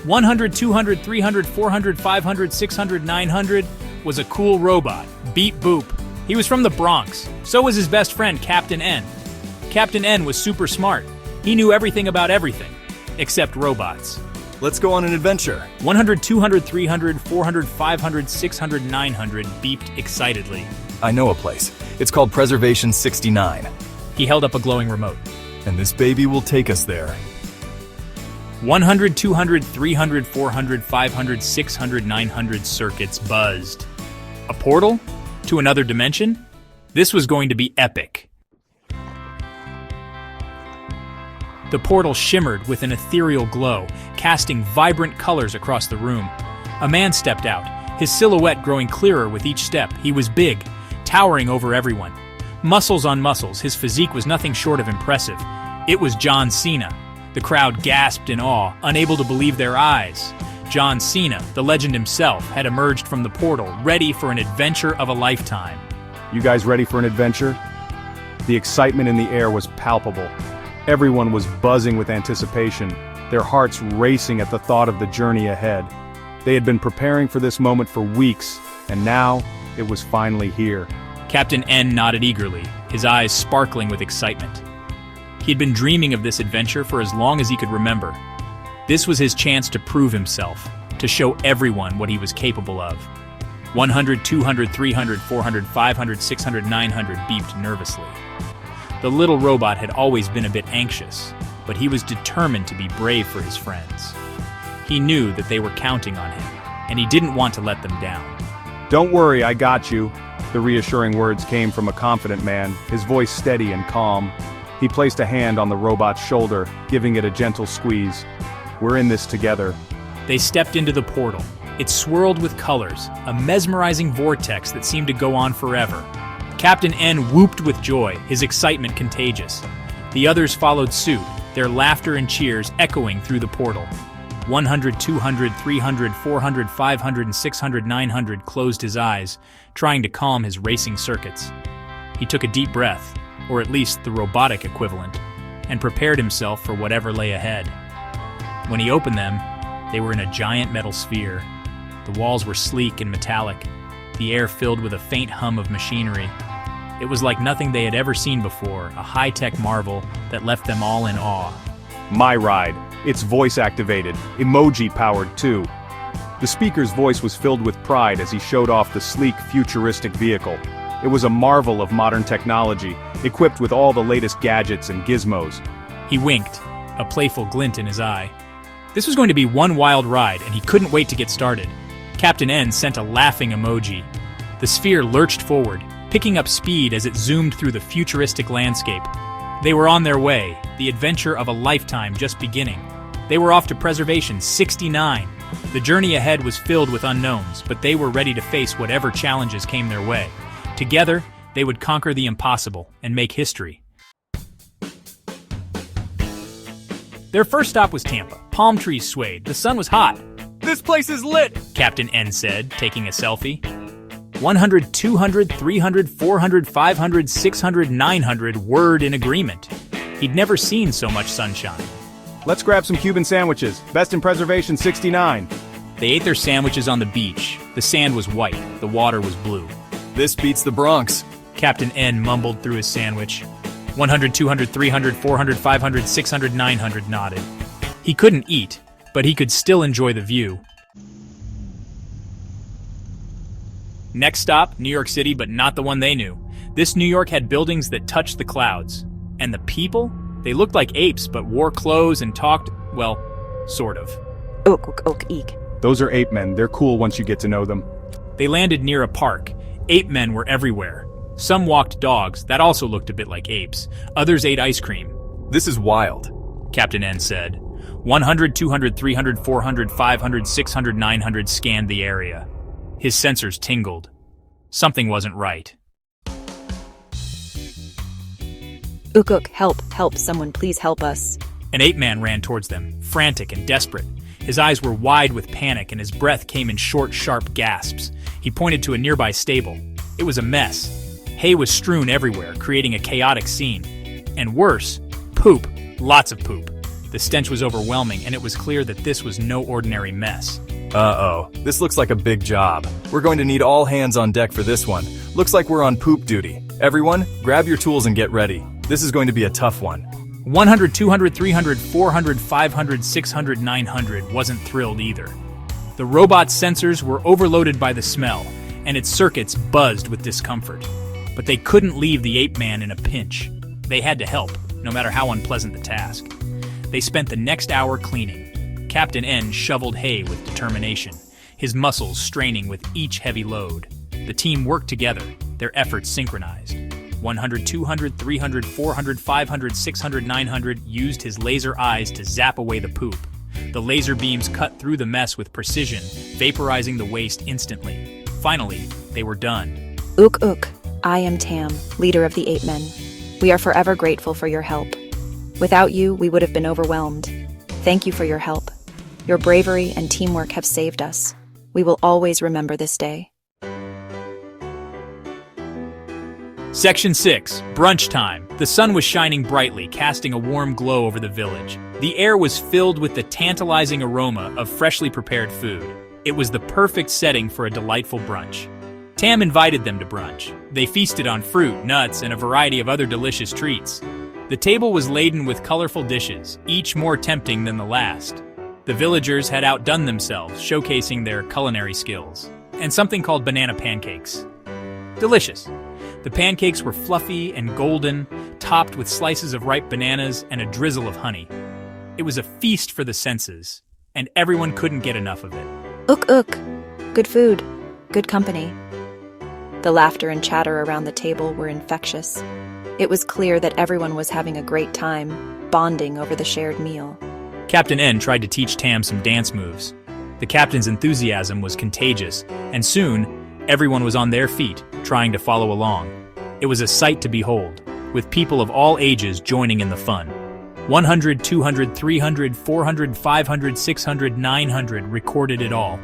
100, 200, 300, 400, 500, 600, 900 was a cool robot. Beep boop. He was from the Bronx. So was his best friend, Captain N. Captain N was super smart. He knew everything about everything, except robots. Let's go on an adventure. 100, 200, 300, 400, 500, 600, 900 beeped excitedly. I know a place. It's called Preservation69. He held up a glowing remote. And this baby will take us there. 100, 200, 300, 400, 500, 600, 900 circuits buzzed. A portal? To another dimension? This was going to be epic. The portal shimmered with an ethereal glow, casting vibrant colors across the room. A man stepped out, his silhouette growing clearer with each step. He was big, towering over everyone. Muscles on muscles, his physique was nothing short of impressive. It was John Cena. The crowd gasped in awe, unable to believe their eyes. John Cena, the legend himself, had emerged from the portal, ready for an adventure of a lifetime. You guys ready for an adventure? The excitement in the air was palpable. Everyone was buzzing with anticipation, their hearts racing at the thought of the journey ahead. They had been preparing for this moment for weeks, and now it was finally here. Captain N nodded eagerly, his eyes sparkling with excitement. He had been dreaming of this adventure for as long as he could remember. This was his chance to prove himself, to show everyone what he was capable of. 100, 200, 300, 400, 500, 600, 900 beeped nervously. The little robot had always been a bit anxious, but he was determined to be brave for his friends. He knew that they were counting on him, and he didn't want to let them down. Don't worry, I got you. The reassuring words came from a confident man, his voice steady and calm. He placed a hand on the robot's shoulder, giving it a gentle squeeze. We're in this together. They stepped into the portal. It swirled with colors, a mesmerizing vortex that seemed to go on forever. Captain N whooped with joy, his excitement contagious. The others followed suit, their laughter and cheers echoing through the portal. 100, 200, 300, 400, 500, and 600, 900 closed his eyes, trying to calm his racing circuits. He took a deep breath, or at least the robotic equivalent, and prepared himself for whatever lay ahead. When he opened them, they were in a giant metal sphere. The walls were sleek and metallic, the air filled with a faint hum of machinery. It was like nothing they had ever seen before, a high-tech marvel that left them all in awe. My ride. It's voice-activated, emoji-powered too. The speaker's voice was filled with pride as he showed off the sleek, futuristic vehicle. It was a marvel of modern technology, equipped with all the latest gadgets and gizmos. He winked, a playful glint in his eye. This was going to be one wild ride, and he couldn't wait to get started. Captain N sent a laughing emoji. The sphere lurched forward, picking up speed as it zoomed through the futuristic landscape. They were on their way, the adventure of a lifetime just beginning. They were off to Preservation69. The journey ahead was filled with unknowns, but they were ready to face whatever challenges came their way. Together, they would conquer the impossible and make history. Their first stop was Tampa. Palm trees swayed. The sun was hot. This place is lit! Captain N said, taking a selfie. 100, 200, 300, 400, 500, 600, 900 whirred in agreement. He'd never seen so much sunshine. Let's grab some Cuban sandwiches. Best in Preservation 69. They ate their sandwiches on the beach. The sand was white. The water was blue. This beats the Bronx. Captain N mumbled through his sandwich. 100, 200, 300, 400, 500, 600, 900 nodded. He couldn't eat, but he could still enjoy the view. Next stop, New York City, but not the one they knew. This New York had buildings that touched the clouds. And the people? They looked like apes, but wore clothes and talked, well, sort of. Ook, eek. Those are ape men. They're cool once you get to know them. They landed near a park. Ape men were everywhere. Some walked dogs, that also looked a bit like apes. Others ate ice cream. This is wild, Captain N said. 100, 200, 300, 400, 500, 600, 900 scanned the area. His sensors tingled. Something wasn't right. Ook, help, someone please help us. An ape man ran towards them, frantic and desperate. His eyes were wide with panic and his breath came in short, sharp gasps. He pointed to a nearby stable. It was a mess. Hay was strewn everywhere, creating a chaotic scene. And worse, poop. Lots of poop. The stench was overwhelming, and it was clear that this was no ordinary mess. Uh-oh, this looks like a big job. We're going to need all hands on deck for this one. Looks like we're on poop duty. Everyone, grab your tools and get ready. This is going to be a tough one. 100, 200, 300, 400, 500, 600, 900 wasn't thrilled either. The robot's sensors were overloaded by the smell, and its circuits buzzed with discomfort. But they couldn't leave the ape man in a pinch. They had to help, no matter how unpleasant the task. They spent the next hour cleaning. Captain N shoveled hay with determination, his muscles straining with each heavy load. The team worked together, their efforts synchronized. 100, 200, 300, 400, 500, 600, 900 used his laser eyes to zap away the poop. The laser beams cut through the mess with precision, vaporizing the waste instantly. Finally, they were done. Ook ook, I am Tam, leader of the ape men. We are forever grateful for your help. Without you, we would have been overwhelmed. Thank you for your help. Your bravery and teamwork have saved us. We will always remember this day. Section 6. Brunch time. The sun was shining brightly, casting a warm glow over the village. The air was filled with the tantalizing aroma of freshly prepared food. It was the perfect setting for a delightful brunch. Tam invited them to brunch. They feasted on fruit, nuts, and a variety of other delicious treats. The table was laden with colorful dishes, each more tempting than the last. The villagers had outdone themselves, showcasing their culinary skills. And something called banana pancakes. Delicious. The pancakes were fluffy and golden, topped with slices of ripe bananas and a drizzle of honey. It was a feast for the senses, and everyone couldn't get enough of it. Ook ook. Good food. Good company. The laughter and chatter around the table were infectious. It was clear that everyone was having a great time, bonding over the shared meal. Captain N tried to teach Tam some dance moves. The captain's enthusiasm was contagious, and soon, everyone was on their feet, trying to follow along. It was a sight to behold, with people of all ages joining in the fun. 100, 200, 300, 400, 500, 600, 900 recorded it all.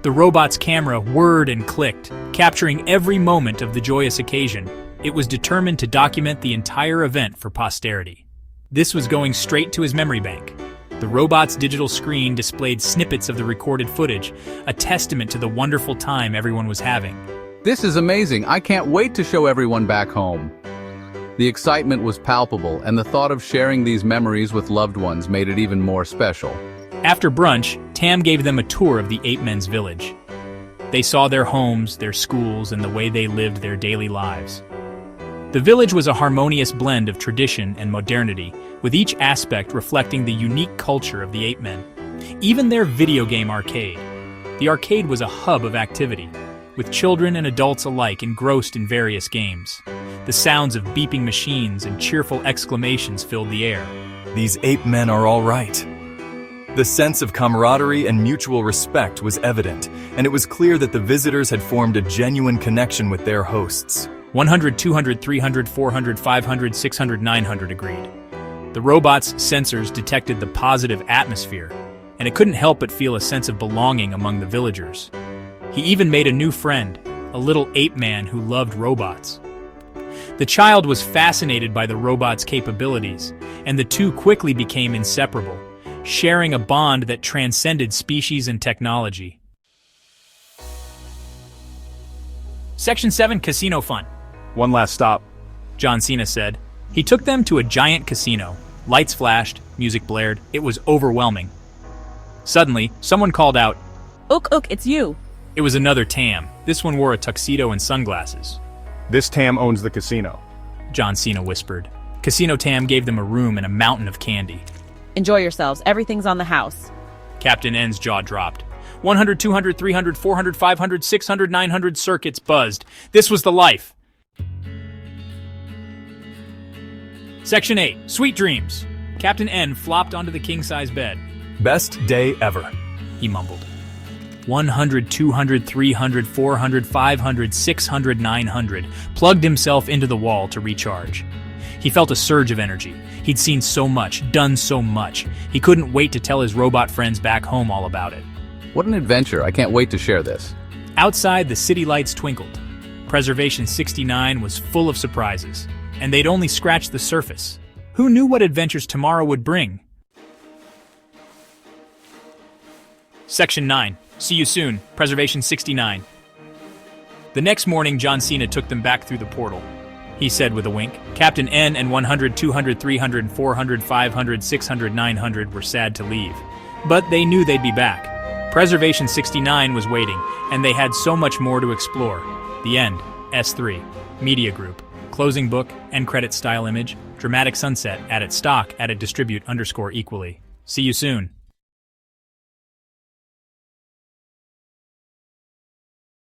The robot's camera whirred and clicked, capturing every moment of the joyous occasion. It was determined to document the entire event for posterity. This was going straight to his memory bank. The robot's digital screen displayed snippets of the recorded footage, a testament to the wonderful time everyone was having. This is amazing. I can't wait to show everyone back home. The excitement was palpable, and the thought of sharing these memories with loved ones made it even more special. After brunch, Tam gave them a tour of the ape men's village. They saw their homes, their schools, and the way they lived their daily lives. The village was a harmonious blend of tradition and modernity, with each aspect reflecting the unique culture of the ape men. Even their video game arcade. The arcade was a hub of activity, with children and adults alike engrossed in various games. The sounds of beeping machines and cheerful exclamations filled the air. These ape men are all right. The sense of camaraderie and mutual respect was evident, and it was clear that the visitors had formed a genuine connection with their hosts. 100, 200, 300, 400, 500, 600, 900 agreed. The robot's sensors detected the positive atmosphere, and it couldn't help but feel a sense of belonging among the villagers. He even made a new friend, a little ape man who loved robots. The child was fascinated by the robot's capabilities, and the two quickly became inseparable, sharing a bond that transcended species and technology. Section 7, Casino Fun. One last stop. John Cena said. He took them to a giant casino. Lights flashed, music blared. It was overwhelming. Suddenly, someone called out, Ook ook, it's you. It was another Tam. This one wore a tuxedo and sunglasses. This Tam owns the casino. John Cena whispered. Casino Tam gave them a room and a mountain of candy. Enjoy yourselves. Everything's on the house. Captain N's jaw dropped. 100, 200, 300, 400, 500, 600, 900 circuits buzzed. This was the life. Section 8. Sweet Dreams. Captain N flopped onto the king-size bed. Best day ever, He mumbled. 100, 200, 300, 400, 500, 600, 900 plugged himself into the wall to recharge. He felt a surge of energy. He'd seen so much, done so much. He couldn't wait to tell his robot friends back home all about it. What an adventure. I can't wait to share this. Outside, the city lights twinkled. Preservation69 was full of surprises, and they'd only scratched the surface. Who knew what adventures tomorrow would bring? Section 9. See you soon. Preservation69. The next morning, John Cena took them back through the portal. He said with a wink. Captain N and 100, 200, 300, 400, 500, 600, 900 were sad to leave. But they knew they'd be back. Preservation69 was waiting, and they had so much more to explore. The end. S3. Media Group. Closing book, end credit style image, dramatic sunset, add it stock, add it distribute _ equally. See you soon.